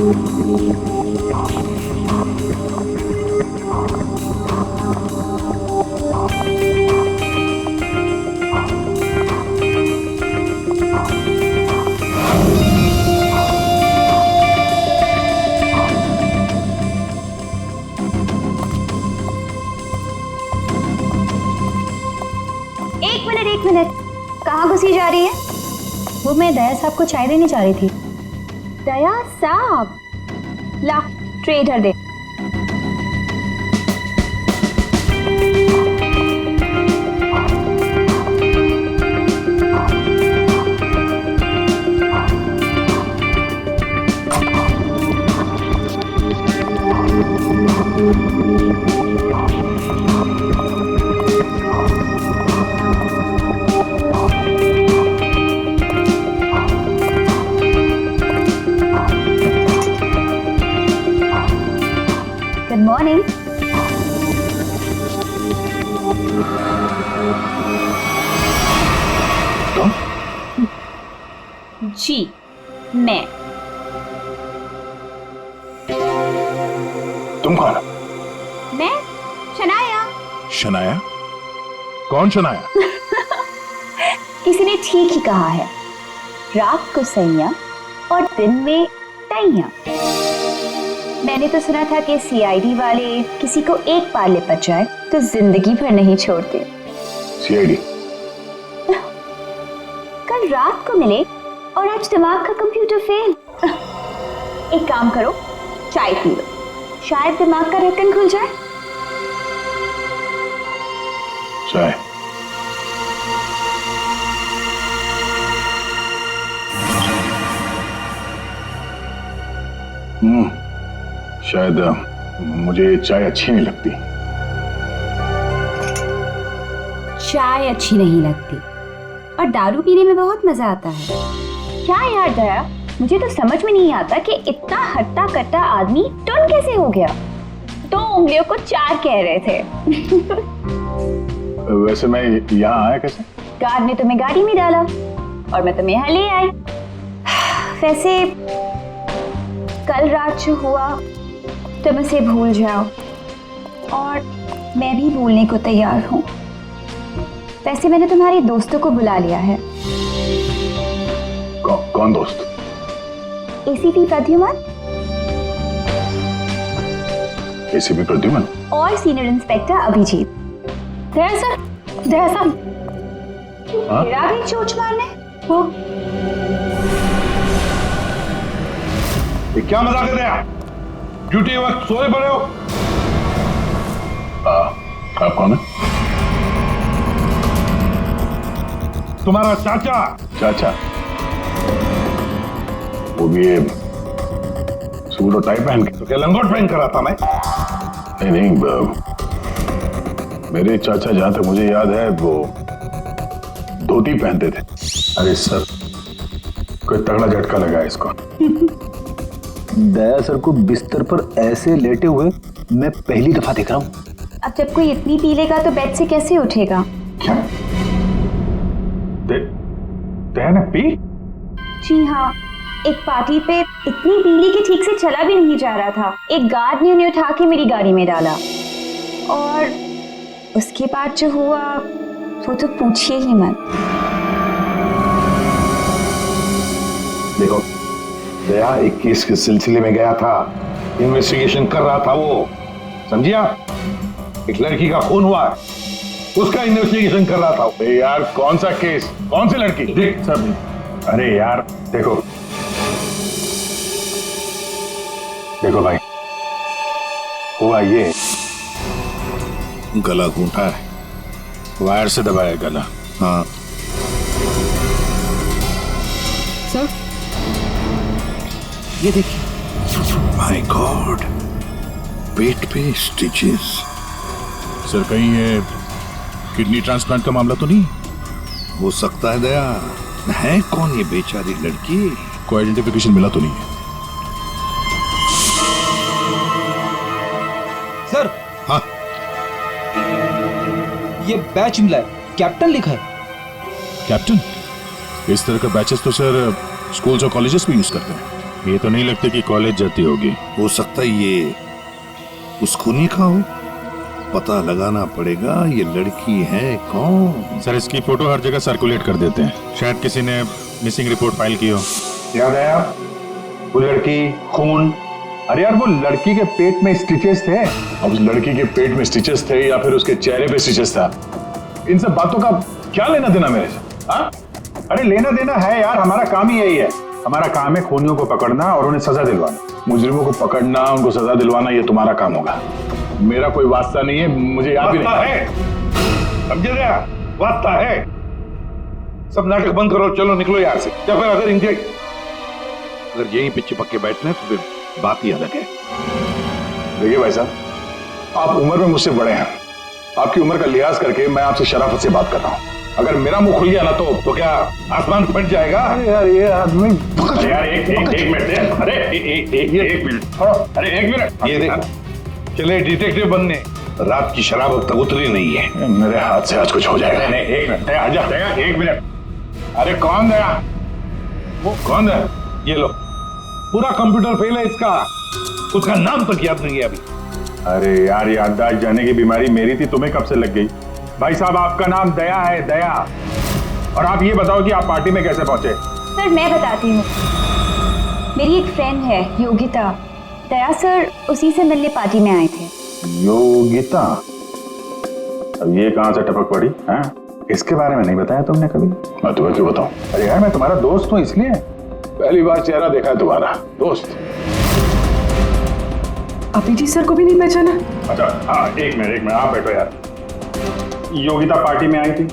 एक मिनट, कहाँ घुसी जा रही है? वो मैं दया साहब को चाय देने जा रही थी। दया साहब, ला ट्रे इधर दे। Good morning. जी मैं। तुम कौन? मैं शनाया। शनाया? कौन शनाया? किसी ने ठीक ही कहा है, रात को सैया और दिन में तैया। मैंने तो सुना था कि सीआईडी वाले किसी को एक बार लिपट जाए तो जिंदगी भर नहीं छोड़ते। सीआईडी? कल रात को मिले और आज दिमाग का कंप्यूटर फेल। एक काम करो, चाय पी लो, शायद दिमाग का ढक्कन खुल जाए। चाय? शायद मुझे चाय अच्छी नहीं लगती। चाय अच्छी नहीं लगती और दारू पीने में बहुत मजा आता है। क्या यार दया, मुझे तो समझ में नहीं आता कि इतना हट्टा कट्टा आदमी टुन कैसे हो गया। 2 उंगलियों को 4 कह रहे थे। वैसे मैं यहाँ आया कैसे? कार ने तुम्हें गाड़ी में डाला और मैं तुम्हें यहाँ ले आई। वैसे कल रात जो हुआ तुम उसे भूल जाओ और मैं भी भूलने को तैयार हूँ। वैसे मैंने तुम्हारे दोस्तों को बुला लिया है। कौन दोस्त? एसीपी प्रद्युमन। एसीपी प्रद्युमन और सीनियर इंस्पेक्टर अभिजीत। दया सर, दया साहब, मेरा भी चोट मारने हो। ये क्या मजाक कर रहे हैं? ड्यूटी वक्त सोए पड़े हो? आप कौन है? तुम्हारा चाचा। चाचा? वो भी ये सूट और टाई पहन के? तो क्या लंगोट पहन कर आता मैं? नहीं, मेरे चाचा जहां तक मुझे याद है वो धोती पहनते थे। अरे सर, कोई तगड़ा झटका लगा है इसको। दया सर को बिस्तर पर ऐसे लेटे हुए मैं पहली दफा देख रहा हूँ। अब जब कोई इतनी पी लेगा तो बेड से कैसे उठेगा? क्या? दया ने पी? जी हाँ, एक पार्टी पे इतनी पीली कि ठीक से चला भी नहीं जा रहा था। एक गार्ड ने उन्हें उठा के मेरी गाड़ी में डाला और उसके बाद जो हुआ वो तो पूछिए ही मत। देखो, दया एक केस के सिलसिले में गया था, इन्वेस्टिगेशन कर रहा था वो, समझिया? एक लड़की का खून हुआ है, उसका इन्वेस्टिगेशन कर रहा था। यार कौन सा केस, कौन सी लड़की? देख सब, अरे यार देखो भाई, हुआ ये, गला घूंटा है, वायर से दबाया गला। हाँ सर, ये देखिए। माय गॉड, पेट पे स्टिचेस। सर कहीं ये किडनी ट्रांसप्लांट का मामला तो नहीं? हो सकता है दया। है कौन ये बेचारी लड़की? कोई आइडेंटिफिकेशन मिला तो नहीं है? सर, हाँ, ये बैच मिला है, कैप्टन लिखा है। कैप्टन? इस तरह का बैचेस तो सर स्कूल्स और कॉलेजेस में यूज करते हैं। ये तो नहीं लगता कि कॉलेज जाती होगी। हो सकता है ये उस खूनी का हो। पता लगाना पड़ेगा ये लड़की है कौन। सर इसकी फोटो हर जगह सर्कुलेट कर देते हैं, शायद किसी ने मिसिंग रिपोर्ट फाइल की हो। याद आया वो लड़की, खून। अरे यार वो लड़की के पेट में स्टिचेस थे। अब उस लड़की के पेट में स्टिचेस थे या फिर उसके चेहरे पे स्टिचेस था, इन सब बातों का क्या लेना देना मेरे से? हाँ? अरे लेना देना है यार, हमारा काम ही यही है। हमारा काम है खूनियों को पकड़ना और उन्हें सजा दिलवाना। मुजरिमों को पकड़ना, उनको सजा दिलवाना, ये तुम्हारा काम होगा। मेरा कोई वास्ता नहीं है, मुझे याद भी नहीं है। समझे रहा? वास्ता है। सब नाटक बंद करो, चलो निकलो यहाँ से। या फिर अगर यहीं पे चिपक के बैठना है तो फिर बात ही अलग है। देखिए भाई साहब, आप उम्र में मुझसे बड़े हैं। आपकी उम्र का लिहाज करके मैं आपसे शराफत से बात कर रहा हूँ। अगर मेरा मुंह खुल गया ना तो क्या आसमान फट जाएगा? अरे यार ये आदमी, अरे यार एक मिनट दे। अरे एक मिनट, अरे एक मिनट। ये देख, चले डिटेक्टिव बनने। रात की शराब अब तक उतरी नहीं है। मेरे हाथ से आज कुछ हो जाएगा। नहीं एक मिनट, आजा दया, एक मिनट। अरे कौन दया? वो कौन है? ये लो, पूरा कंप्यूटर फेल है इसका। उसका नाम तक याद नहीं है अभी। अरे यार याददाश्त जाने की बीमारी मेरी थी, तुम्हें कब से लग गई? भाई साहब आपका नाम दया है, दया। और आप ये बताओ कि आप पार्टी में कैसे पहुंचे? सर मैं बताती हूँ। मेरी एक फ्रेंड है योगिता, दया सर उसी से मिलने पार्टी में आए थे। योगिता? अब ये कहां से टपक पड़ी है? इसके बारे में नहीं बताया तुमने कभी? मैं तुम्हें क्यों बताऊं? अरे यार मैं तुम्हारा दोस्त हूँ, इसलिए पहली बार चेहरा देखा है तुम्हारा। दोस्त? अभिजीत सर को भी नहीं पहचाना? अच्छा हाँ, एक मिनट आप बैठो यार। योगिता पार्टी में आई थी?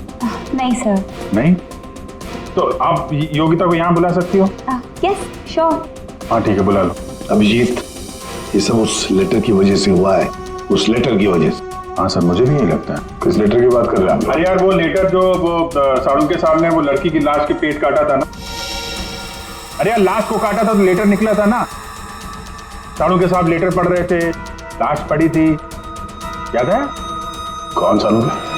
नहीं सर। नहीं? तो आप योगिता को यहाँ बुला सकती हो? Yes sure. हाँ ठीक है, बुला लो। अभिजीत, ये सब उस लेटर की वजह से हुआ है। उस लेटर की वजह से। हाँ सर, मुझे भी यही लगता है। किस लेटर की बात कर रहे हैं? अरे यार वो लेटर जो वो साड़ू के साहब ने वो लड़की की लाश के पेट काटा था ना। अरे यार लाश को काटा था तो लेटर निकला था ना। साड़ू के साहब लेटर पढ़ रहे थे, लाश पड़ी थी, याद है? कौन साड़ू के?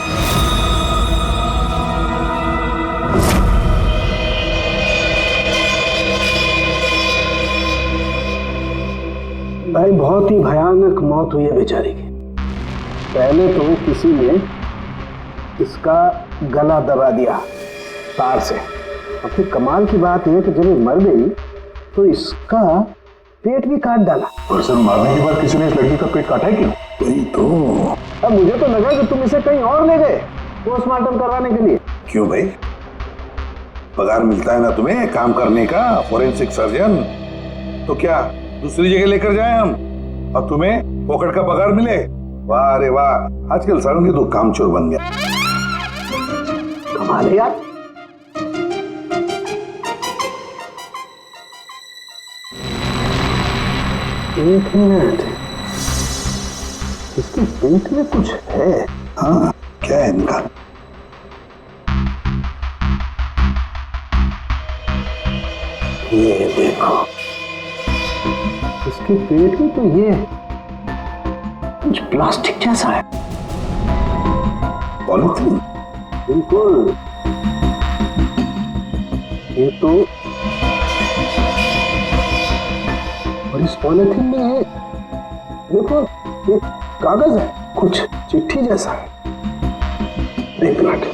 भाई बहुत ही भयानक मौत हुई है बेचारी की। पहले तो किसी ने इसका गला दबा दिया तार से, और फिर कमाल की बात यह कि जब ये मर गई तो इसका पेट भी काट डाला। और सर मारने के बाद किसी ने इस लड़की का पेट काटा है क्यों? वही तो। अब मुझे तो लगा कि तुम इसे कहीं और ले गए पोस्टमार्टम करवाने के लिए। क्यों भाई? पगार मिलता है ना तुम्हें काम करने का, फोरेंसिक सर्जन। तो क्या दूसरी जगह लेकर जाए हम और तुम्हें पॉकेट का पगार मिले? वाह रे वाह, आजकल साड़ू तो कामचोर बन गया। कमाल है यार। एक मिनट, इसके पेट में कुछ है। हाँ क्या है इनका? ये देखो, इसके पेट में तो ये कुछ प्लास्टिक जैसा है। पॉलीथीन? बिल्कुल। ये तो, और इस पॉलीथीन में है, देखो एक कागज है, कुछ चिट्ठी जैसा है। एक मिनट,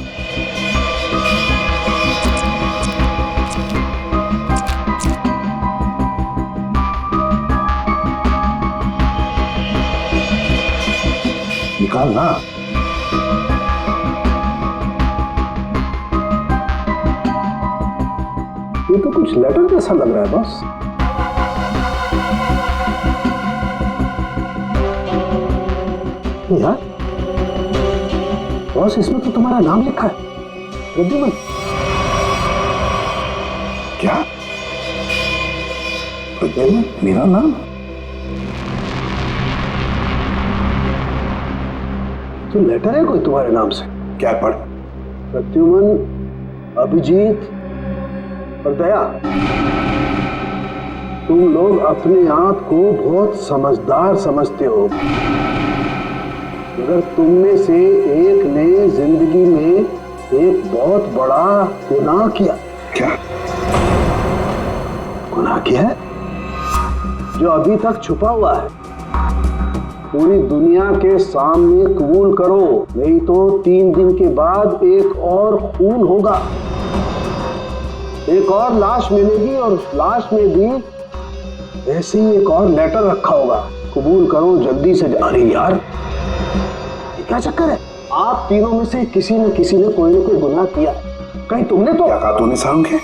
निकाल ना। ये तो कुछ लेटर जैसा लग रहा है बॉस। यार बॉस, इसमें तो तुम्हारा नाम लिखा है, प्रद्युमन। क्या? प्रद्युमन? मेरा नाम? तो लेटर है कोई तुम्हारे नाम से? क्या पढ़? प्रद्युमन, अभिजीत और दया, तुम लोग अपने आप को बहुत समझदार समझते हो, मगर तुम में से एक ने जिंदगी में एक बहुत बड़ा गुनाह किया। क्या गुनाह किया है? जो अभी तक छुपा हुआ है पूरी दुनिया के सामने कबूल करो, नहीं तो 3 दिन के बाद एक और खून होगा, एक और लाश मिलेगी और उस लाश में भी ऐसे ही एक और लेटर रखा होगा। कबूल करो जल्दी से। अरे यार ये क्या चक्कर है? आप तीनों में से किसी न कोई ना कोई गुनाह किया। कहीं तुमने तो क्या कहा तूने साहब के?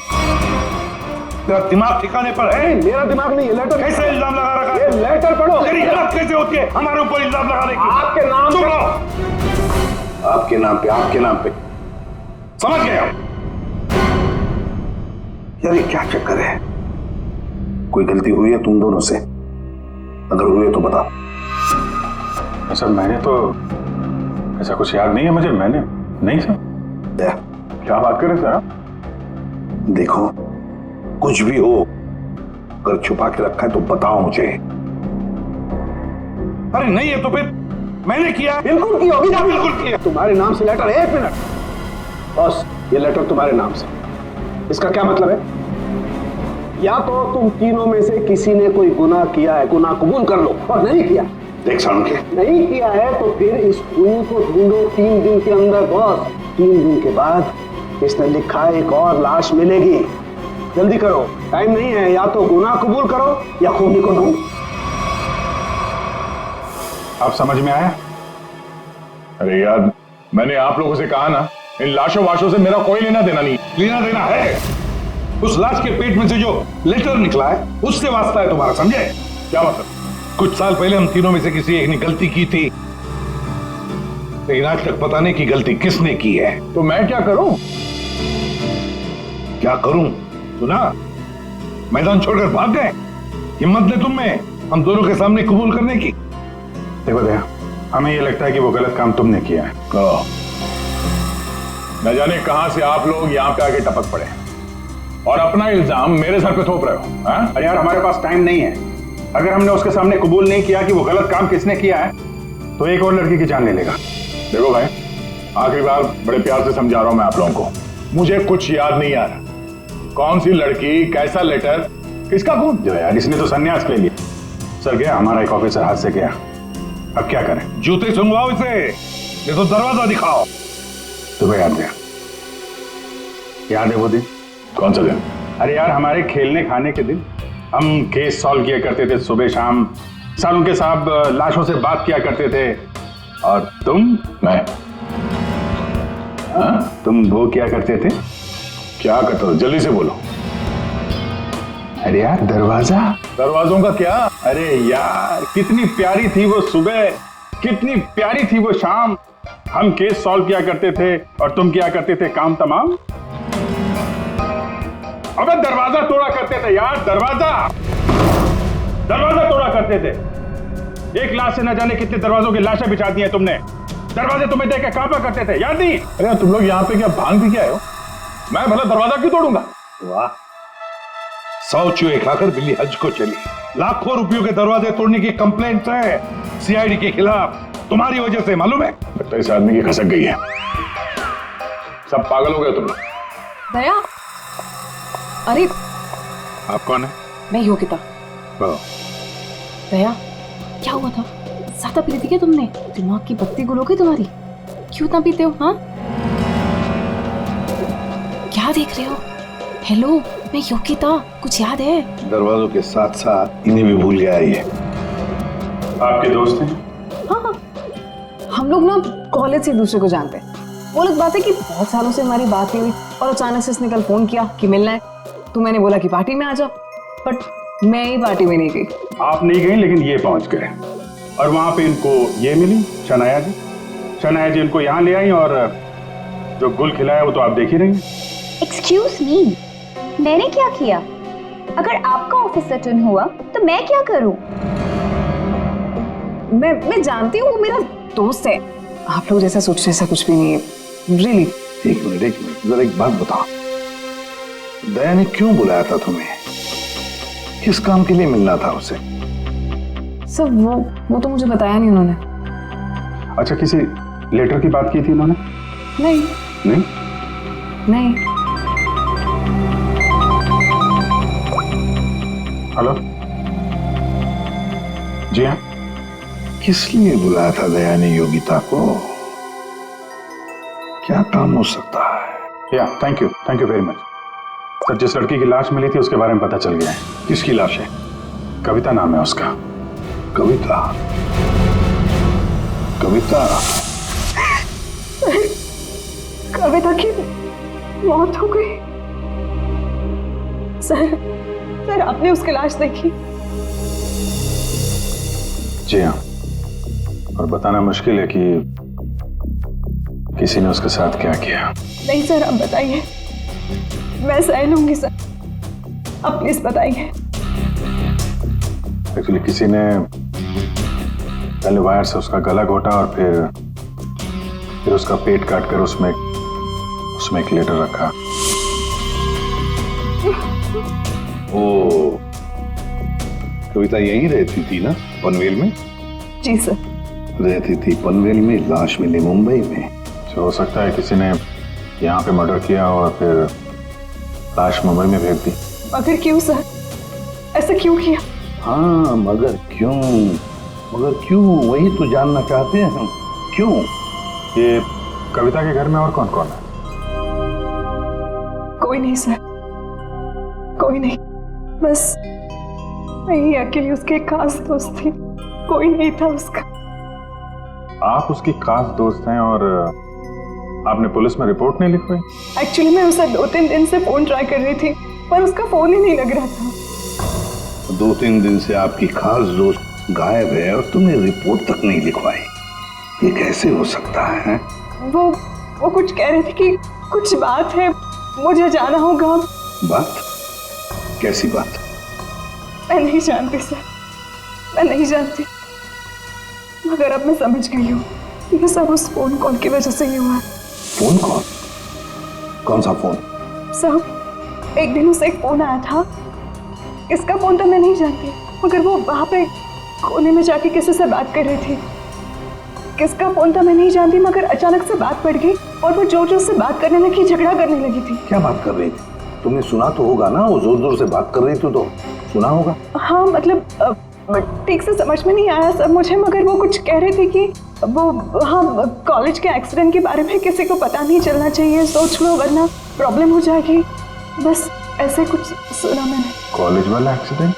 तेरा दिमाग ठिकाने पर है? मेरा दिमाग नहीं, ये लेटर कैसे इल्जाम लगा रखा ये है? लेटर पढ़ो। तेरी हिम्मत कैसे होती है हमारे ऊपर इल्जाम लगाने की? आपके नाम चुप पे। रहो। आपके नाम पे समझ गए हम। यार ये क्या चक्कर है? कोई गलती हुई है तुम दोनों से? अगर हुई है तो बताओ। सर मैंने तो ऐसा कुछ याद नहीं है मुझे। मैंने नहीं सर। क्या बात कर रहे सर आप? देखो कुछ भी हो अगर छुपा के रखा है तो बताओ मुझे। अरे नहीं है तो फिर मैंने किया। बिल्कुल की होगी ना? बिल्कुल किया। तुम्हारे नाम से लेटर। 1 मिनट बस, ये लेटर तुम्हारे नाम से, इसका क्या मतलब है? या तो तुम तीनों में से किसी ने कोई गुनाह किया है, गुनाह कबूल कर लो, और नहीं किया। देख साणुखे, नहीं किया है तो फिर इस खून को ढूंढो 3 दिन के अंदर बॉस। 3 दिन के बाद इसने लिखा है एक और लाश मिलेगी। जल्दी करो, टाइम नहीं है। या तो गुनाह कबूल करो या खूनी को ढूंढो। आप समझ में आया? अरे यार मैंने आप लोगों से कहा ना, इन लाशों वाशों से मेरा कोई लेना देना नहीं। लेना देना है। उस लाश के पेट में से जो लेटर निकला है उससे वास्ता है तुम्हारा, समझे? क्या मतलब? कुछ साल पहले हम तीनों में से किसी एक ने गलती की थी, लेकिन आज तक पता नहीं कि गलती किसने की है। तो मैं क्या करूं? क्या करूं? सुना, मैदान छोड़कर भाग गए। हिम्मत ने तुम में हम दोनों के सामने कबूल करने की। देखो दया, हमें ये लगता है कि वो गलत काम तुमने किया है। न जाने कहां से आप लोग यहां पे आके टपक पड़े और अपना इल्जाम मेरे सर पे थोप रहे हो। हाँ? अरे यार हमारे पास टाइम नहीं है। अगर हमने उसके सामने कबूल नहीं किया कि वो गलत काम किसने किया है तो एक और लड़की की जान ले लेगा। देखो भाई, आखिरी बार बड़े प्यार से समझा रहा हूं मैं आप लोगों को, मुझे कुछ याद नहीं आ रहा। कौन सी लड़की, कैसा लेटर, किसका खून? जो यार इसने तो संन्यास ले लिया। सर गया, हमारा एक ऑफिसर हाथ से गया, अब क्या करें? जूते सुंघवाओ इसे, ये तो दरवाजा दिखाओ। तुम्हें याद है? याद है वो दिन? कौन सा दिन? अरे यार हमारे खेलने खाने के दिन हम केस सॉल्व किया करते थे सुबह शाम, सालों के साहब लाशों से बात किया करते थे, और मैं तुम वो क्या करते थे? क्या करता था? जल्दी से बोलो। अरे यार दरवाजा। दरवाजों का क्या? अरे यार कितनी प्यारी थी वो सुबह, कितनी प्यारी थी वो शाम। हम केस सॉल्व किया करते थे और तुम किया करते थे काम तमाम। अबे दरवाजा तोड़ा करते थे यार, दरवाजा तोड़ा करते थे। एक लाश से न जाने कितने दरवाजों की लाशें बिछा दी हैं तुमने। दरवाजे तुम्हें देख के कांपा करते थे, याद नहीं? अरे तुम लोग यहाँ पे क्या भांग पी के आए हो? मैं भला दरवाजा क्यों तोड़ूंगा? वाह, 100 चूहे खाकर बिल्ली हज को चली। लाखों रुपयों के दरवाजे तोड़ने की कंप्लेंट है सीआईडी के खिलाफ, तुम्हारी वजह से, मालूम है? लगता है इस आदमी की खसक गई है। सब पागल हो गए तुम लोग। दया, अरे आप कौन है? मैं योगिता। दया, क्या हुआ था? ज्यादा पी थी क्या तुमने? दिमाग की बत्ती गुल हो गई तुम्हारी? क्यों इतना पीते हो? हाँ, क्या देख रहे हो? हेलो, मैं योगिता, कुछ याद है? दरवाजों के साथ साथ इन्हें भी भूल गया ये। आपके दोस्त हैं? हाँ, हम लोग ना कॉलेज से एक दूसरे को जानते हैं। वो लोग बात है कि बहुत सालों से हमारी बात नहीं हुई और अचानक से इसने कल फोन किया कि मिलना है। तो मैंने बोला कि पार्टी में आ जाओ, बट मैं ही पार्टी में नहीं गई। आप नहीं गई लेकिन ये पहुंच गए, और वहां पे इनको ये मिली शनाया जी इनको यहाँ ले आई, और जो गुल खिलाया वो तो आप देख ही रही हैं। एक्सक्यूज मी, मैंने क्या किया? अगर आपका ऑफिसर टर्न हुआ तो मैं क्या करूं? मैं जानती हूँ वो मेरा दोस्त है। आप लोग जैसा सोच रहे ऐसा कुछ भी नहीं है, रियली। एक मिनट, जरा एक बात बताओ, दया ने क्यों बुलाया था तुम्हें? किस काम के लिए मिलना था उसे? सर वो तो मुझे बताया नहीं उन्होंने। अच्छा, किसी लेटर की बात की थी उन्होंने? नहीं। हेलो जी हाँ। किस लिए बुलाया था दया ने योगिता को? क्या काम हो सकता है? या thank you very much sir. जिस लड़की की लाश मिली थी उसके बारे में पता चल गया है। किसकी लाश है? कविता नाम है उसका। कविता? कविता? कविता की मौत हो गई? सर आपने उसकी लाश देखी? जी हाँ, और बताना मुश्किल है कि किसी ने उसके साथ क्या किया। नहीं सर, आप बताइए, मैं सह लूंगी सर, आप प्लीज बताइए। एक्चुअली किसी ने पहले वायर से उसका गला घोटा और फिर उसका पेट काट कर उसमें एक लेटर रखा। ओ, कविता यहीं रहती थी ना, पनवेल में? जी सर। रहती थी पनवेल में, लाश मिली मुंबई में। तो हो सकता है किसी ने यहाँ पे मर्डर किया और फिर लाश मुंबई में भेज दी। मगर क्यों सर, ऐसा क्यों किया? हाँ, मगर क्यों वही तो जानना चाहते हैं हम। क्यों? ये कविता के घर में और कौन कौन है? कोई नहीं सर, कोई नहीं, बस मैं ही अकेली उसके खास दोस्त थी, कोई नहीं था उसका। आप उसकी खास दोस्त हैं और आपने पुलिस में रिपोर्ट नहीं लिखवाई? एक्चुअली मैं उसे 2-3 दिन से फोन ट्राई कर रही थी, पर उसका फोन ही नहीं लग रहा था। 2-3 दिन से आपकी खास दोस्त गायब है और तुमने रिपोर्ट तक नहीं लिखवाई, ये कैसे हो सकता है? वो कुछ कह रहे थे कि कुछ बात है, मुझे जाना होगा। बात? कैसी बात? मैं नहीं जानती सर, मैं नहीं जानती, मगर अब मैं समझ गई हूँ ये सब उस फोन कॉल की वजह से ही हुआ। Phone call? कौन सा फोन? सर, एक दिन उसे एक फोन आया था, इसका फोन तो मैं नहीं जानती, मगर वो वहां पे कोने में जाके किसी से बात कर रही थी। किसका फोन था मैं नहीं जानती, मगर अचानक से बात बढ़ गई और वो जोर जोर से बात करने लगी, झगड़ा करने लगी थी। क्या बात कर रही थी? तुमने सुना तो होगा ना, वो जोर जोर से बात कर रही थी तो सुना होगा। हाँ, मतलब ठीक से समझ में नहीं आया सब मुझे, मगर वो कुछ कह रहे थे कि वो हाँ कॉलेज के एक्सीडेंट के बारे में किसी को पता नहीं चलना चाहिए, सोच लो वरना प्रॉब्लम हो जाएगी, बस ऐसे कुछ सुना मैंने। कॉलेज वाला एक्सीडेंट?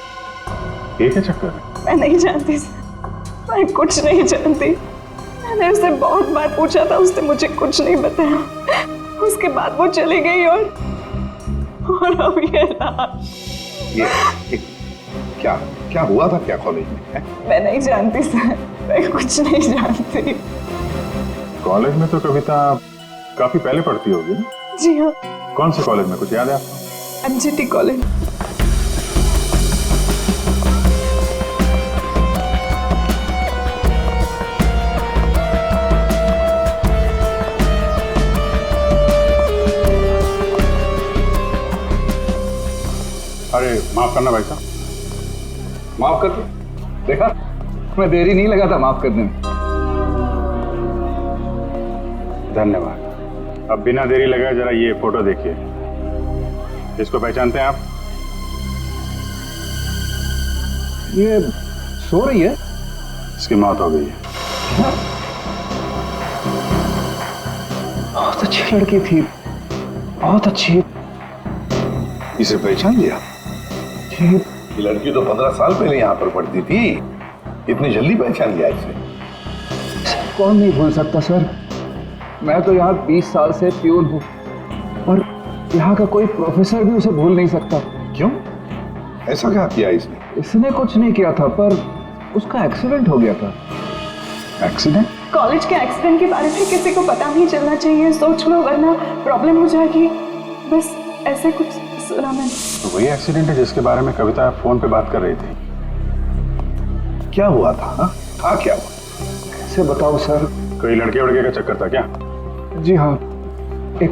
ये क्या चक्कर है? मैं नहीं जानती, मैं कुछ नहीं जानती। मैंने उससे बहुत बार पूछा था, उसने मुझे कुछ नहीं बताया। उसके बाद वो चली गई और अब ये क्या हुआ था क्या कॉलेज में? मैं नहीं जानती सर, मैं कुछ नहीं जानती। कॉलेज में तो कविता काफी पहले पढ़ती होगी ना? जी हाँ। कौन से कॉलेज में, कुछ याद है आपको? MGT college. अरे माफ करना भाई साहब। माफ कर दो। देखा, मैं देरी नहीं लगा था माफ करने में। धन्यवाद। अब बिना देरी लगाए जरा ये फोटो देखिए। इसको पहचानते हैं आप? ये सो रही है? इसकी मौत हो गई है। बहुत अच्छी लड़की थी, बहुत अच्छी। इसे पहचान लिया? ये लड़की तो 15 साल पहले यहाँ पर पढ़ती थी, इतनी जल्दी पहचान लिया इसे? कौन नहीं भूल सकता सर, मैं तो यहाँ 20 साल से प्यून हूँ और यहाँ का कोई प्रोफेसर भी उसे भूल नहीं सकता। क्यों? ऐसा क्या किया इसने? इसने कुछ नहीं किया था, पर उसका एक्सीडेंट हो गया था। एक्सीडेंट? कॉलेज के एक्सीडेंट के बारे में किसी को पता नहीं चलना चाहिए, सोच लो वरना प्रॉब्लम हो जाएगी, बस ऐसे कुछ सुना मैंने। तो वही एक्सीडेंट है जिसके बारे में कविता फोन पे बात कर रही थी। क्या हुआ था? हाँ क्या हुआ? कैसे बताओ सर? कोई लड़के वड़के का चक्कर था क्या? जी हाँ, एक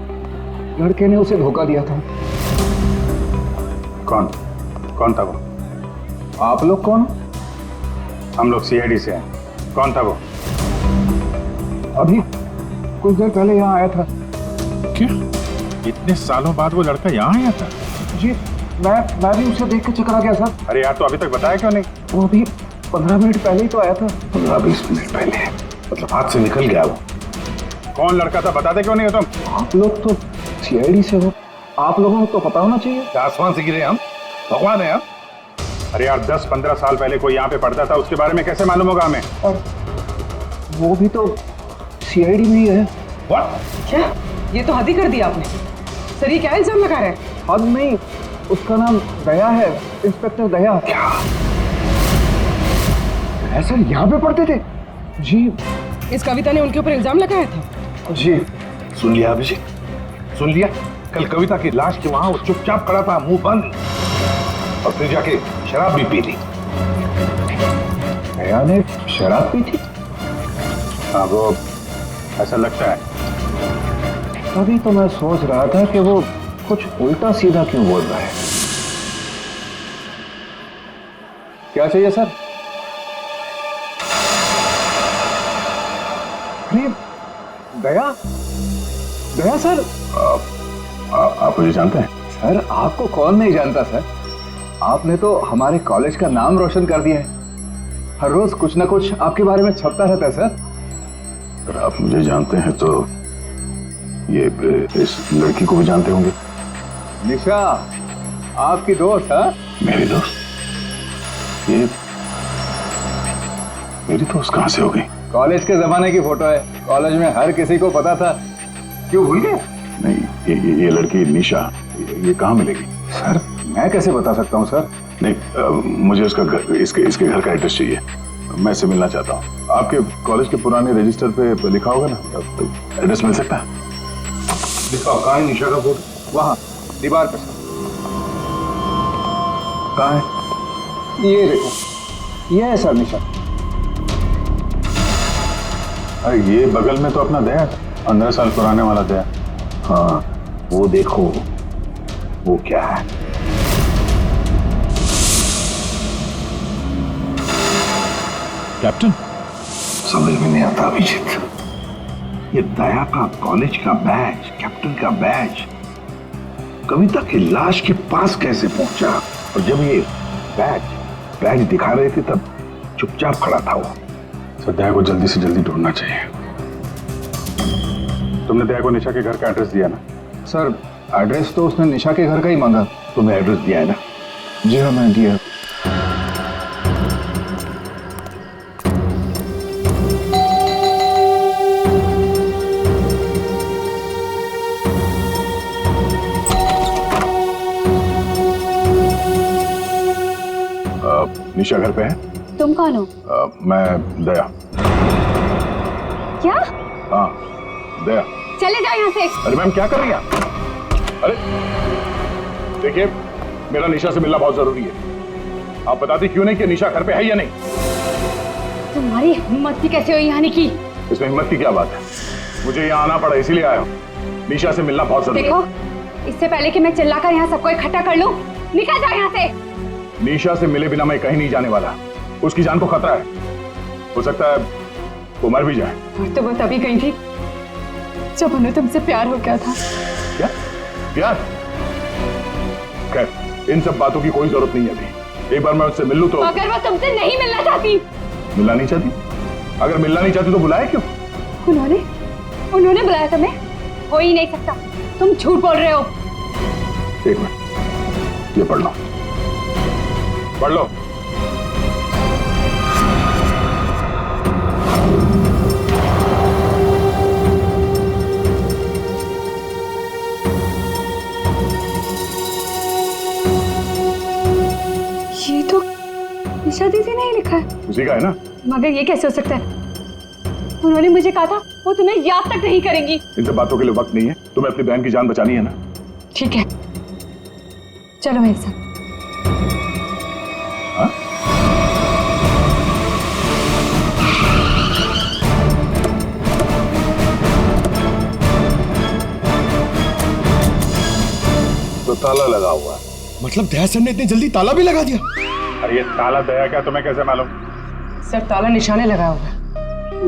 लड़के ने उसे धोखा दिया था। कौन था वो? आप लोग कौन? हम लोग CID से हैं। कौन था वो? अभी कुछ देर पहले यहाँ आया था। क्या? इतने सालों बाद वो लड़का यहाँ आया था? जी, मैं भी उसे देख के चकरा गया सर। अरे यार, तो अभी तक बताया क्यों नहीं? वो अभी 15 मिनट पहले ही तो आया था। 15-20 मिनट पहले, मतलब हाथ से निकल गया वो। कौन लड़का था बताते क्यों नहीं हो तुम? आप लोग तो सीआईडी से हो, आप लोगों को तो पता होना चाहिए। क्या आसमान से गिरे हम? भगवान है हम? अरे यार 10-15 साल पहले कोई यहाँ पे पढ़ता था, उसके बारे में कैसे मालूम होगा हमें? और वो भी तो सीआईडी में ही है। What? क्या? ये तो हद ही कर दिया आपने। सर ये क्या इल्जाम लगा रहे हैं? हद नहीं, उसका नाम दया है, इंस्पेक्टर दया। क्या? दया सर यहाँ पे पढ़ते थे? जी इस कविता ने उनके ऊपर इल्जाम लगाया था। जी। सुन लिया अभिषेक, सुन लिया? कल कविता की लाश के वहां वो चुपचाप खड़ा था, मुंह बंद, और फिर जाके शराब भी पी ली। दया ने शराब पी थी? हाँ वो ऐसा लगता है। तभी तो मैं सोच रहा था कि वो कुछ उल्टा सीधा क्यों बोल रहा है। क्या चाहिए सर? अरे दया, दया सर। आप मुझे जानते हैं? सर आपको कौन नहीं जानता सर, आपने तो हमारे कॉलेज का नाम रोशन कर दिया है। हर रोज कुछ ना कुछ आपके बारे में छपता रहता है सर। अगर आप मुझे जानते हैं तो ये इस लड़की को भी जानते होंगे। निशा आपकी दोस्त है? मेरी दोस्त? ये मेरी दोस्त कहाँ से हो गई? कॉलेज के जमाने की फोटो है, कॉलेज में हर किसी को पता था। क्यों भूल गए? नहीं ये लड़की निशा, ये कहाँ मिलेगी? सर मैं कैसे बता सकता हूँ सर? नहीं मुझे उसका घर, इसके घर का एड्रेस चाहिए, मैं इससे मिलना चाहता हूँ। आपके कॉलेज के पुराने रजिस्टर पे लिखा होगा ना, तो एड्रेस मिल सकता है? दिखाओ, कहाँ है निशा का फोटो? वहाँ दीवार पे सर। कहाँ है? ये देखो, ये है सर निशा। अरे ये बगल में तो अपना दया, 15 साल पुराने वाला दया। हाँ वो देखो, वो क्या है? कैप्टन? समझ में नहीं आता अभिजीत, ये दया का कॉलेज का बैज, कैप्टन का बैज कविता की लाश के पास कैसे पहुंचा? और जब ये बैज दिखा रहे थे तब चुपचाप खड़ा था वो। सर दया को जल्दी से जल्दी ढूंढना चाहिए। तुमने दया को निशा के घर का एड्रेस दिया ना? सर एड्रेस तो उसने निशा के घर का ही मांगा। तुम्हें एड्रेस दिया है ना? जी हाँ मैं दिया। निशा घर पे है? तुम कौन हो? मैं दया। क्या? हाँ दया। चले जाओ यहाँ से। अरे मैम क्या कर रही हैं? अरे देखिए मेरा निशा से मिलना बहुत जरूरी है, आप बताती क्यों नहीं कि निशा घर पे है या नहीं? तुम्हारी हिम्मत भी कैसे हुई आने की? इसमें हिम्मत की क्या बात है, मुझे यहाँ आना पड़ा इसीलिए आया हूँ। निशा से मिलना बहुत जरूरी है। देखो इससे पहले कि मैं चिल्लाकर यहाँ सबको इकट्ठा कर लूं, निकल जाओ यहाँ से। निशा से मिले बिना मैं कहीं नहीं जाने वाला, उसकी जान को खतरा है, हो सकता है वो मर भी जाए। और तो वो तभी गई थी जब उन्हें तुमसे प्यार हो गया था। क्या प्यार? खैर इन सब बातों की कोई जरूरत नहीं है अभी, एक बार मैं उससे मिल लूं तो। अगर वो तुमसे नहीं मिलना चाहती? मिलना नहीं चाहती? अगर मिलना नहीं चाहती तो बुलाया क्यों? उन्होंने बुलाया तुम्हें? हो ही नहीं सकता, तुम झूठ बोल रहे हो। एक मिनट, ये पढ़ लो, पढ़ लो। ये तो निशा दीदी ने ही लिखा है। उसी का है ना? मगर ये कैसे हो सकता है? उन्होंने मुझे कहा था वो तुम्हें याद तक नहीं करेंगी। इन सब बातों के लिए वक्त नहीं है, तुम्हें अपनी बहन की जान बचानी है ना? ठीक है चलो मेरे साथ। हाँ? तो ताला लगा हुआ है। मतलब दया सर ने इतनी जल्दी ताला भी लगा दिया? अरे ये ताला दया क्या, तुम्हें कैसे मालूम? सर ताला निशाने लगाया हुआ है।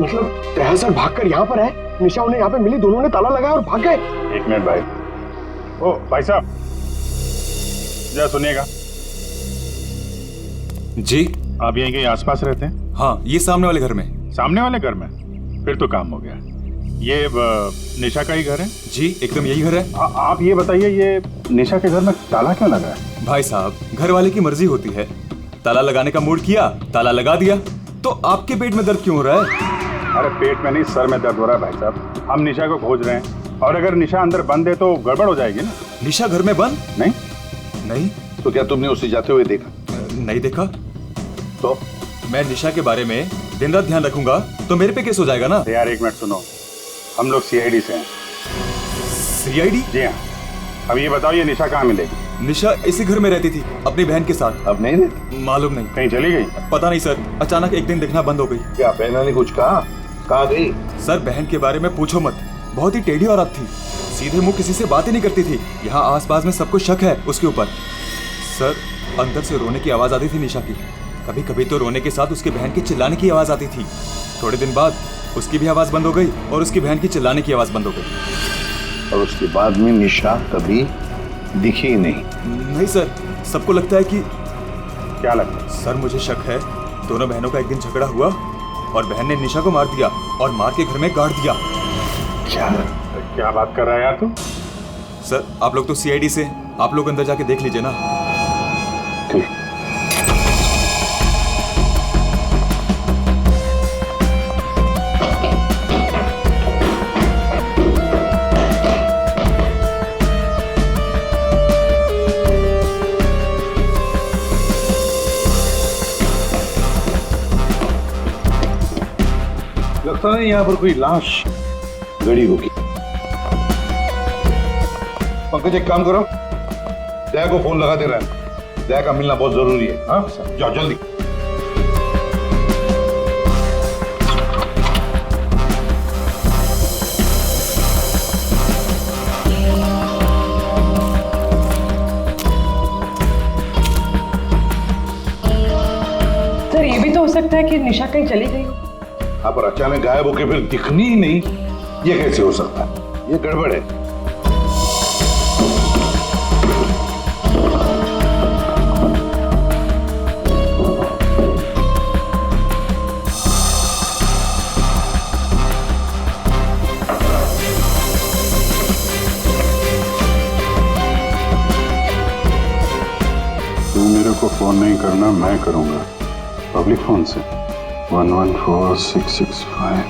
मतलब दया सर भागकर यहाँ पर है, निशा उन्हें यहाँ पे मिली, दोनों ने ताला लगाया और भाग गए। एक मिनट भाई, ओ भाई साहब जरा सुनिएगा। जी। आप यहीं कहीं आसपास रहते हैं? हाँ, ये सामने वाले घर में। सामने वाले घर में? फिर तो काम हो गया। ये निशा का ही घर है? जी, एकदम यही घर है। आप ये बताइए, ये निशा के घर में ताला क्यों लगा है? भाई साहब, घर वाले की मर्जी होती है। ताला लगाने का मूड किया, ताला लगा दिया। तो आपके पेट में दर्द क्यों हो रहा है? अरे पेट में नहीं, सर में दर्द हो रहा है भाई साहब। हम निशा को खोज रहे हैं और अगर निशा अंदर बंद है तो गड़बड़ हो जाएगी ना। निशा घर में बंद? नहीं। नहीं? तो क्या तुमने उसे जाते हुए देखा? नहीं देखा। तो मैं निशा के बारे में दिन रात ध्यान रखूंगा तो मेरे पे केस हो जाएगा ना। यार एक मिनट सुनो, हम लोग सीआईडी से हैं। सीआईडी? जी हाँ। अब ये बताओ, ये निशा कहाँ मिलेगी? निशा इसी घर में रहती थी अपनी बहन के साथ। अब नहीं रहती? मालूम नहीं। कहीं चली गई? पता नहीं सर, अचानक एक दिन दिखना बंद हो गई। क्या बहना ने कुछ कहा? कहाँ गई? सर बहन के बारे में पूछो मत, बहुत ही टेढ़ी औरत थी। सीधे मुंह किसी से बात ही नहीं करती थी। यहाँ आसपास में सबको शक है उसके ऊपर। सर अंदर से रोने की आवाज आती थी निशा की। कभी कभी तो रोने के साथ उसकी बहन की चिल्लाने की आवाज आती थी। थोड़े दिन बाद उसकी भी आवाज बंद हो गई और उसकी बहन की चिल्लाने की आवाज बंद हो गई। और उसके बाद में निशा कभी दिखी नहीं? नहीं सर, सबको लगता है कि। क्या लगता है? सर मुझे शक है दोनों बहनों का एक दिन झगड़ा हुआ और बहन ने निशा को मार दिया और मार के घर में गाड़ दिया। क्या बात कर रहा है यार तू? सर आप लोग तो सीआईडी से, आप लोग अंदर जाके देख लीजिए ना। ठीक। लगता है यहाँ पर कोई लाश गड़ी होगी। पंकज एक काम करो, दया को फोन लगा दे रहा है। दया का मिलना बहुत जरूरी है। हाँ जाओ जल्दी। सर ये भी तो हो सकता है कि निशा कहीं चली गई हो। हाँ पर अचानक गायब होके फिर दिखनी ही नहीं, ये कैसे हो सकता है? ये गड़बड़ है। तू मेरे को फोन नहीं करना, मैं करूंगा पब्लिक फोन से। 114665।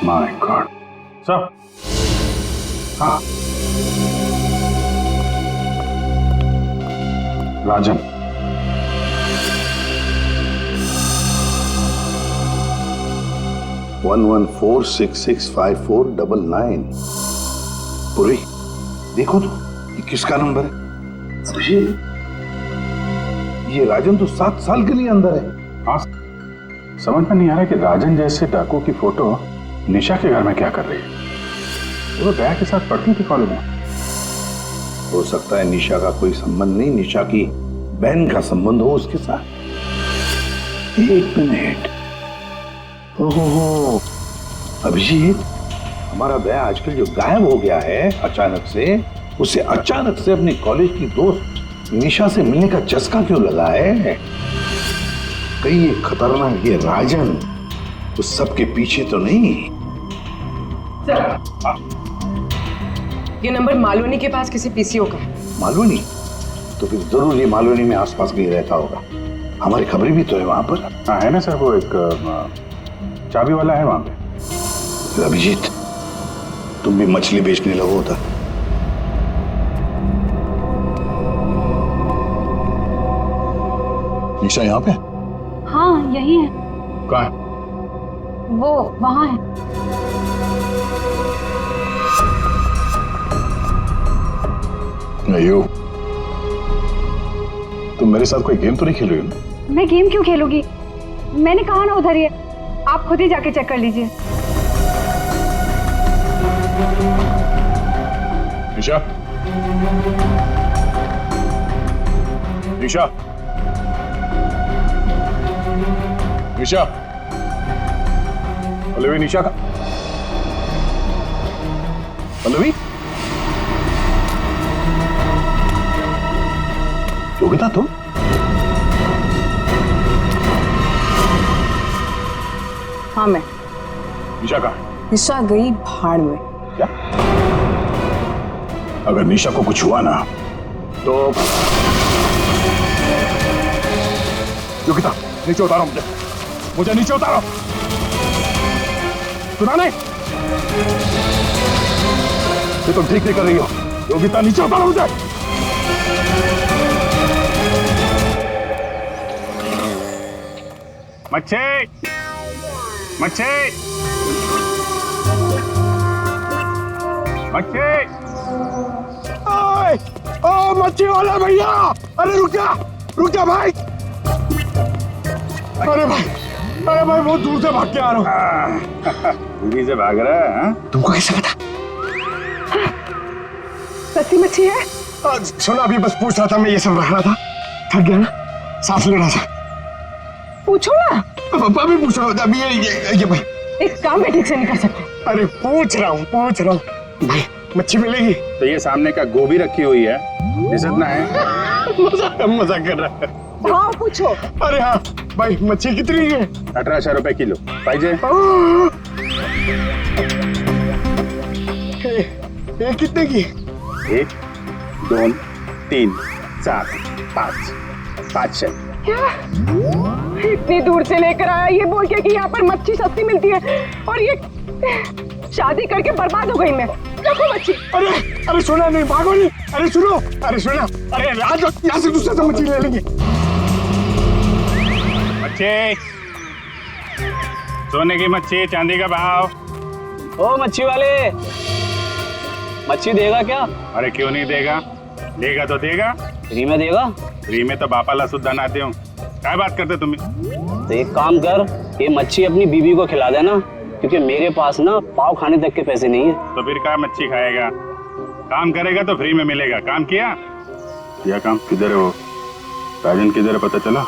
My God. सर। हाँ राजन। वन 114665499। पूरी देखो तो ये किसका नंबर है? ये राजन तो 7 साल के लिए अंदर है। हाँ, समझ में नहीं आ रहा कि राजन जैसे डाकू की फोटो निशा के घर में क्या कर रही है। वो दया के साथ पढ़ती थी कॉलेज में। हो सकता है निशा का कोई संबंध नहीं, निशा की बहन का संबंध हो उसके साथ। एक मिनट। ओहो अभिजीत, हमारा दया आजकल जो गायब हो गया है अचानक से, उसे अचानक से अपनी कॉलेज की दोस्त निशा से मिलने का चस्का क्यों लगा है? कहीं ये खतरनाक ये राजन उस सब के पीछे तो नहीं? ये नंबर मालवनी के पास किसी पीसीओ का है। मालवनी? तो फिर जरूर ये मालवनी में आसपास कहीं रहता होगा। हमारी खबरें भी तो है वहां पर। हाँ है ना सर, वो एक चाबी वाला है वहां पे। अभिजीत तुम भी मछली बेचने लगो उधर। निशा यहाँ पे? हाँ यही है। कहाँ है? वो वहाँ है। अयो, तुम मेरे साथ कोई गेम तो नहीं खेल रही हो ना? मैं गेम क्यों खेलूंगी? मैंने कहा ना उधर ही है, आप खुद ही जाके चेक कर लीजिए। निशा, निशा, निशा, पल्लवी, निशा का पल्लवी। तो योगिता तुम? हाँ मैं। निशा कहाँ? निशा गई भाड़ में। क्या? अगर निशा को कुछ हुआ ना तो योगिता नीचे उतारो मुझे नीचे उतारो। सुना नहीं? ये तुम ठीक नहीं कर रही हो। योगिता नीचे उतारो मुझे। मच्छी मच्छी मच्छी। ओ मच्छी वाला भैया, अरे रुक जा भाई। अरे भाई बहुत दूर से भाग के आ रहा हूँ। दूरी से भाग रहा है? हाँ? तुमको कैसे पता? सच्ची मच्छी है? सुना, अभी बस पूछ रहा था, मैं ये सब रख रहा था, थक गया ना, सांस ले रहा था। पूछो ना। अभी पूछ रहा हूँ, अभी ये भाई एक काम भी ठीक से नहीं कर सकते। अरे पूछ रहा हूँ भाई, मच्छी मिलेगी? तो ये सामने का गोभी रखी हुई है, इतना है। मजाक कर रहा है। हाँ पूछो। अरे हाँ भाई, मच्छी कितनी है? 1800 रुपए किलो। पाइजे? ये कितने की? 1 2 3 4 5 500। क्या इतनी दूर से लेकर आया ये बोल के कि यहाँ पर मच्छी सस्ती मिलती है, और ये शादी करके बर्बाद हो गई मैं। देखो मच्छी। अरे सुना नहीं, भागो नहीं। अरे सुनो, अरे आज यहाँ से दूसरे से मच्छी ले लेंगे। मच्छी, सोने की मच्छी, चांदी का भाव। ओ मच्छी वाले, मच्छी देगा क्या? अरे क्यों नहीं देगा, देगा तो देगा। फ्री में देगा? फ्री में तो बापाला सुद्धा नाते हो। क्या बात करते तुम? तो एक काम कर, ये मच्छी अपनी बीवी को खिला देना, क्योंकि मेरे पास ना पाव खाने तक के पैसे नहीं है। तो फिर क्या मच्छी खाएगा? काम करेगा तो फ्री में मिलेगा। काम किया काम? किधर है वो राजन, किधर है पता चला?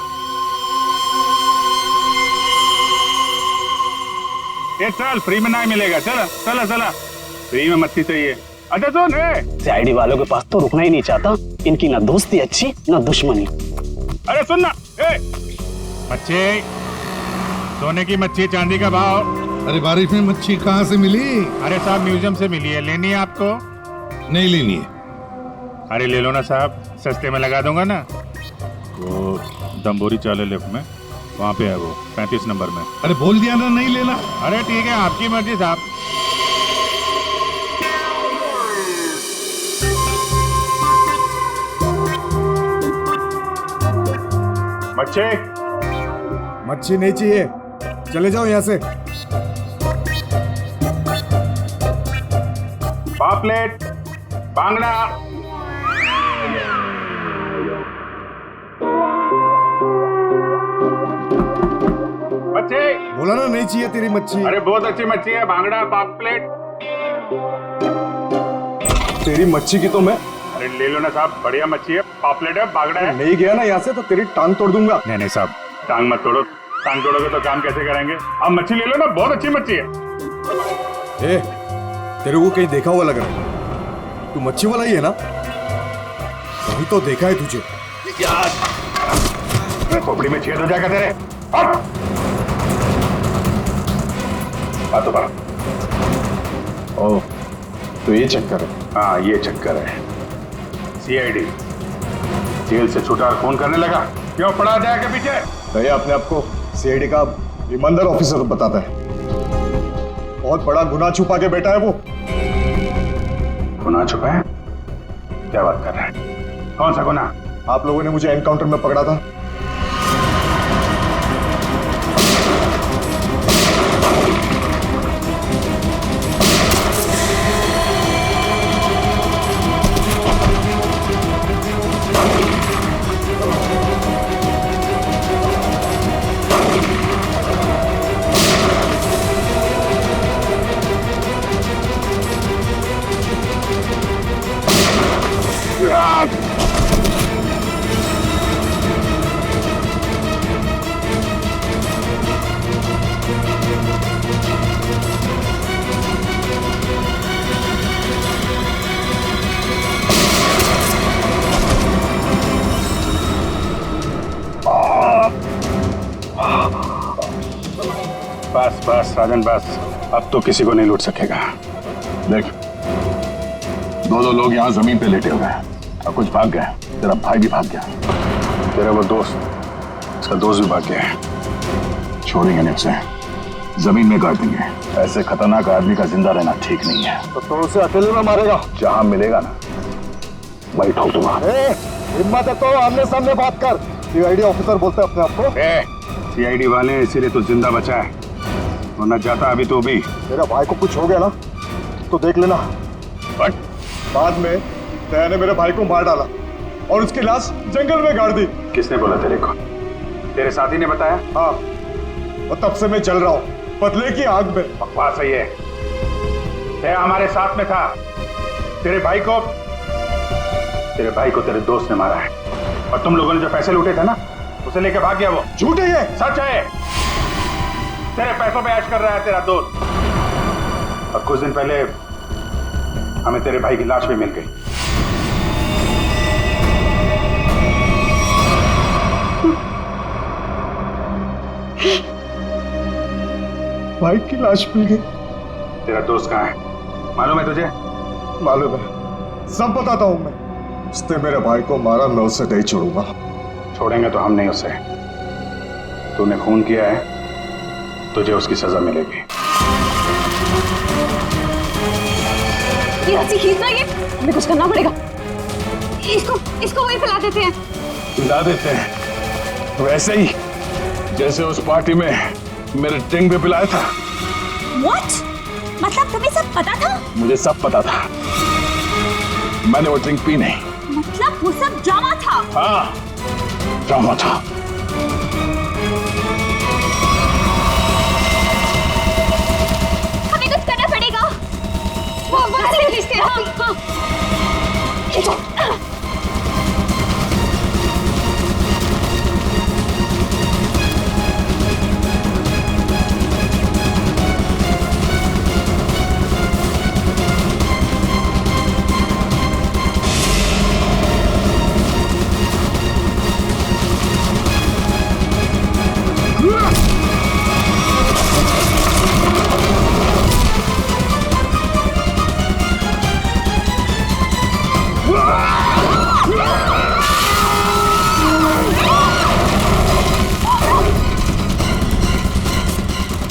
ये चल, फ्री में नहीं मिलेगा। चला फ्री में मच्छी चाहिए। अच्छा सुन, सीआईडी वालों के पास तो रुकना ही नहीं चाहता, इनकी ना दोस्ती अच्छी ना दुश्मनी। अरे सुन ना, मच्छी, सोने की मच्छी, चांदी का भाव। अरे बारिश में मच्छी कहाँ से मिली? अरे साहब म्यूजियम से मिली है, लेनी है आपको? नहीं लेनी है। अरे ले लो ना साहब, सस्ते में लगा दूंगा ना। वो दम्बोरी चाले लेफ्ट में, वहाँ पे है वो 35 नंबर में। अरे बोल दिया ना नहीं लेना। अरे ठीक है, आपकी मर्जी साहब। मच्छी नहीं चाहिए, चले जाओ यहाँ से। पापलेट, बांगड़ा। मच्छी बोला ना नहीं चाहिए तेरी मच्छी। अरे बहुत अच्छी मच्छी है, बांगड़ा, पापलेट। तेरी मच्छी की तो मैं। अरे ले लो ना साहब, बढ़िया मच्छी है, पापलेट है, बांगड़ा है। नहीं गया ना यहाँ से तो तेरी टांग तोड़ दूंगा। नहीं साहब, टांग मत तोड़ो। टांग तोड़ोगे तो काम कैसे करेंगे? आप मच्छी ले लो ना, बहुत अच्छी मच्छी है। तेरे को कहीं देखा हुआ लग रहा है, तू मच्छी वाला ही है ना? वही तो देखा है तुझे। खोपड़ी में छेद हो जाएगा तेरे। बात तो ओह, तो ये चक्कर है। हाँ ये चक्कर है। सीआईडी जेल से छूटा और फोन करने लगा, क्यों पड़ा जाएगा पीछे? भैया अपने आप को सीआईडी का ईमानदार ऑफिसर बताता है, बहुत बड़ा गुनाह छुपा के बैठा है वो। गुनाह छुपा है? क्या बात कर रहा है? कौन सा गुनाह? आप लोगों ने मुझे एनकाउंटर में पकड़ा था। बस बस राजन बस, अब तो किसी को नहीं लूट सकेगा। देख, दो लोग यहाँ जमीन पे लेटे हुए हैं और कुछ भाग गए। तेरा भाई भी भाग गया, तेरा वो दोस्त, उसका दोस्त भी भाग गया है। छोड़ेंगे नहीं उसे, जमीन में गाड़ देंगे। ऐसे खतरनाक आदमी का जिंदा रहना ठीक नहीं है। तो उसे अकेले में मारेगा? जहां मिलेगा ना वही ठोक दूंगा। हिम्मत है तो आमने सामने बात कर। सीआईडी ऑफिसर बोलते अपने आप को। सीआईडी वाले इसीलिए तो जिंदा बचा है, वरना जाता अभी तो भी। मेरा भाई को कुछ हो गया ना तो देख लेना। बट बाद में दया ने मेरे भाई को मार डाला और उसकी लाश जंगल में गाड़ दी। किसने बोला तेरे को? तेरे साथी ने बताया? हाँ, और तब से मैं चल रहा हूँ बदले की आग में। बकवास है ये। दया हमारे साथ में था। तेरे भाई को तेरे दोस्त ने मारा है, और तुम लोगों ने जो पैसे लूटे थे ना, उसे लेके भाग गया वो। झूठ है ये। सच है। तेरे पैसों पे ऐश कर रहा है तेरा दोस्त। और कुछ दिन पहले हमें तेरे भाई की लाश भी मिल गई। भाई की लाश मिल गई? तेरा दोस्त कहाँ है मालूम है तुझे? मालूम है, सब बताता हूं मैं। उसने मेरे भाई को मारा, मैं उसे नहीं छोड़ूंगा। छोड़ेंगे तो हम नहीं उसे। तूने खून किया है, तुझे उसकी सजा मिलेगी। ये अच्छी खींचना, ये हमें कुछ करना पड़ेगा। इसको वही फैला देते हैं। पिला देते हैं वैसे ही जैसे उस पार्टी में मेरे ड्रिंक पे पिलाया था। What? मतलब तुम्हें सब पता था? मुझे सब पता था, मैंने वो ड्रिंक पी नहीं। मतलब वो सब ड्रामा था? हाँ, ड्रामा था। हमें कुछ करना पड़ेगा।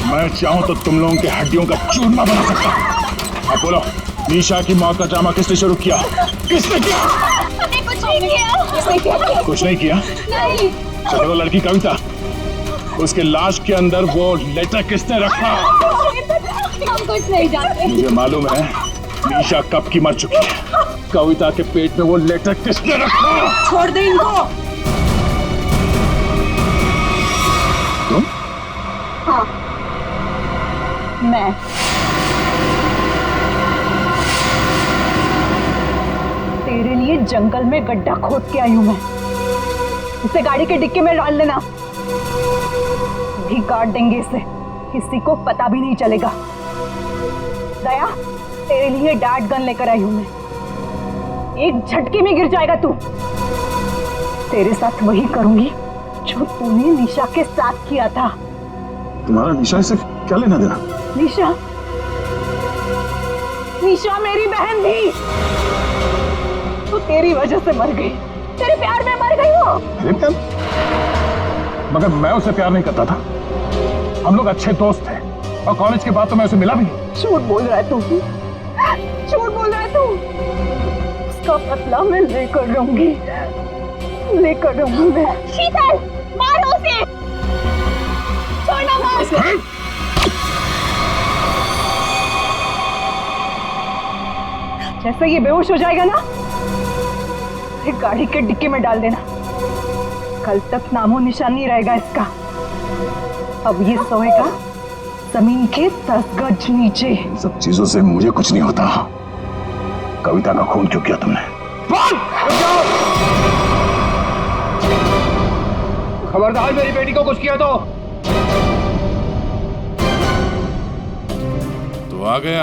मैं चाहूं तो तुम लोगों के हड्डियों का चूरमा बना सकता हूं। अब बोलो, निशा की मौत का ड्रामा किसने शुरू किया? किसने किया? हमने कुछ नहीं किया। कुछ नहीं किया? नहीं। चलो वो लड़की कविता, उसके लाश के अंदर वो लेटर किसने रखा? हम कुछ नहीं जानते। मुझे मालूम है निशा कब की मर चुकी है। कविता के पेट में वो लेटर किसने रखा? छोड़ दे इनको। तुम? हाँ, मैं। तेरे लिए जंगल में गड्ढा खोद के आई हूं मैं। इसे गाड़ी के डिक्की में डाल देना, भी काट देंगे इसे, किसी को पता भी नहीं चलेगा। दया, तेरे लिए डैड गन लेकर आई हूं मैं। एक झटके में गिर जाएगा तू। तेरे साथ वही करूंगी जो तूने निशा के साथ किया था। तुम्हारा निशा से क्या लेना देना? निशा मेरी बहन थी, तो तेरी वजह से मर गई। तेरे प्यार में मर गई वो। मेरे प्यार? मगर मैं उसे प्यार नहीं करता था। हम लोग अच्छे दोस्त थे और कॉलेज के बाद तो मैं उसे मिला भी नहीं। झूठ बोल रहा है तू, झूठ बोल रहा है तू। उसका बदला मैं लेकर रहूंगी मैं। शीतल, मारो उसे। छोड़ना मत। जैसे ये बेहोश हो जाएगा ना, फिर गाड़ी के डिक्की में डाल देना। कल तक नामो निशान नहीं रहेगा इसका। अब ये सोएगा जमीन के 10 गज नीचे। इन सब चीजों से मुझे कुछ नहीं होता। कविता का खून क्यों किया तुमने? खबरदार, मेरी बेटी को कुछ किया तो आ गए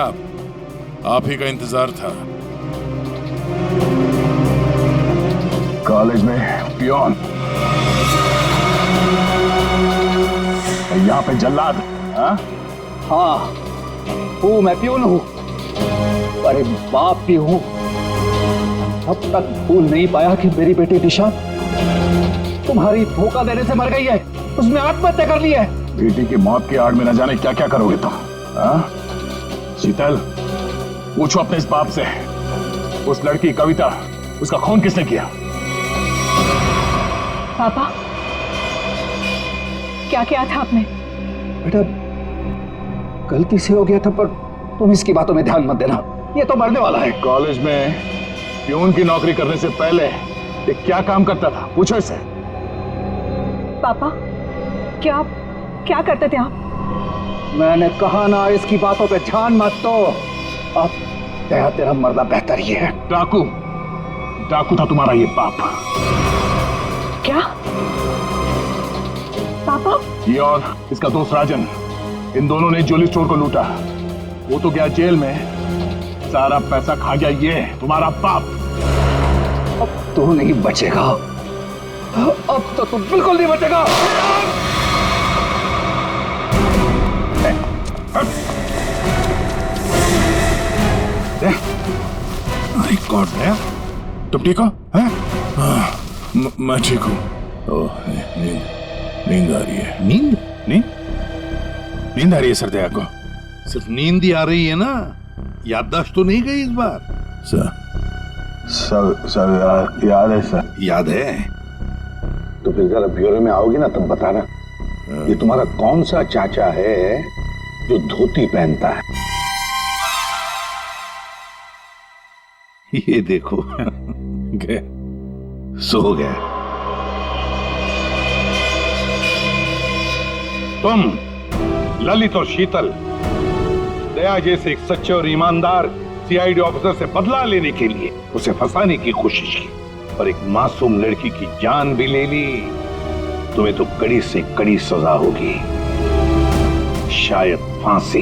आप ही का इंतजार था। कॉलेज में पियोन, यहाँ पे जल्लाद। हाँ? हाँ हूँ, मैं प्यून हूँ, पर एक बाप भी हूँ। अब तक भूल नहीं पाया कि मेरी बेटी दिशा तुम्हारी धोखा देने से मर गई है, उसने आत्महत्या कर ली है। बेटी की मौत की आड़ में न जाने क्या क्या करोगे तुम। हाँ? शीतल, पूछो अपने इस बाप से, उस लड़की कविता, उसका खून किसने किया? पापा, क्या किया था आपने? बेटा गलती से हो गया था, पर तुम इसकी बातों में ध्यान मत देना, ये तो मरने वाला है। कॉलेज में प्यून की नौकरी करने से पहले ये क्या काम करता था, पूछो इसे। पापा, क्या करते थे आप? मैंने कहा ना इसकी बातों पे ध्यान मत दो। अब तेरा मरना बेहतर ही है। डाकू था तुम्हारा ये बाप। क्या पापा? ये और इसका दोस्त राजन, इन दोनों ने ज्वेलरी स्टोर को लूटा। वो तो गया जेल में, सारा पैसा खा गया ये तुम्हारा बाप। अब तू नहीं बचेगा, अब तो तू बिल्कुल नहीं बचेगा। माय गॉड, तुम ठीक हो? मैं ठीक हूँ। नींद आ रही है। नींद आ रही है सर दया को। सिर्फ नींद ही आ रही है ना, याददाश्त तो नहीं गई इस बार? सर याद है सर। याद है तो फिर जरा ब्यूरो में आओगे ना तब बताना, ये तुम्हारा कौन सा चाचा है जो धोती पहनता है? ये देखो गए, सो गया। तुम ललित और शीतल दया जैसे एक सच्चे और ईमानदार सीआईडी ऑफिसर से बदला लेने के लिए उसे फंसाने की कोशिश की और एक मासूम लड़की की जान भी ले ली। तुम्हें तो कड़ी से कड़ी सजा होगी, शायद फांसी।